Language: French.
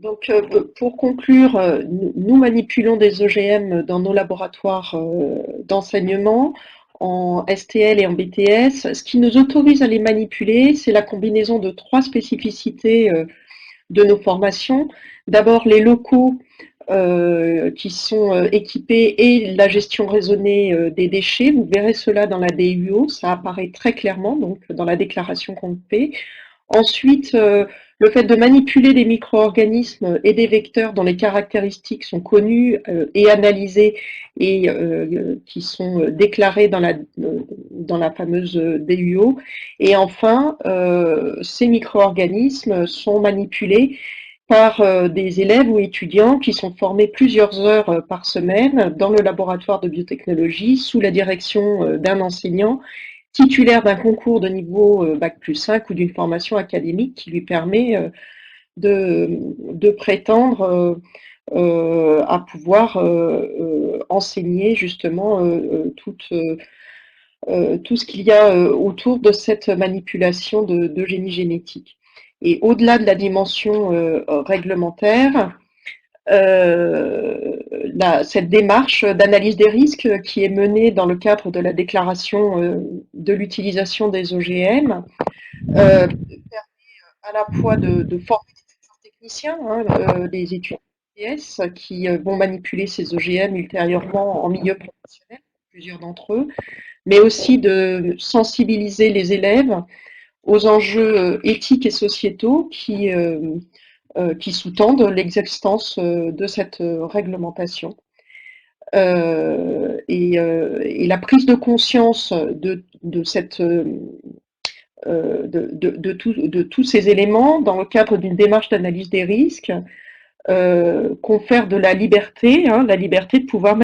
Donc, pour conclure, nous manipulons des OGM dans nos laboratoires d'enseignement en STL et en BTS. Ce qui nous autorise à les manipuler, c'est la combinaison de trois spécificités de nos formations. D'abord, les locaux qui sont équipés et la gestion raisonnée des déchets. Vous verrez cela dans la DUO, ça apparaît très clairement donc dans la déclaration qu'on fait. Ensuite, le fait de manipuler des micro-organismes et des vecteurs dont les caractéristiques sont connues et analysées et qui sont déclarées dans la fameuse DUO. Et enfin, ces micro-organismes sont manipulés par des élèves ou étudiants qui sont formés plusieurs heures par semaine dans le laboratoire de biotechnologie sous la direction d'un enseignant titulaire d'un concours de niveau Bac+5 ou d'une formation académique qui lui permet de prétendre à pouvoir enseigner justement tout ce qu'il y a autour de cette manipulation de génie génétique. Et au-delà de la dimension réglementaire, cette démarche d'analyse des risques qui est menée dans le cadre de la déclaration de l'utilisation des OGM permet à la fois de former des futurs techniciens, des étudiants PS qui vont manipuler ces OGM ultérieurement en milieu professionnel, plusieurs d'entre eux, mais aussi de sensibiliser les élèves aux enjeux éthiques et sociétaux qui sous-tendent l'existence de cette réglementation. Et la prise de conscience de tous ces éléments dans le cadre d'une démarche d'analyse des risques confère de la liberté de pouvoir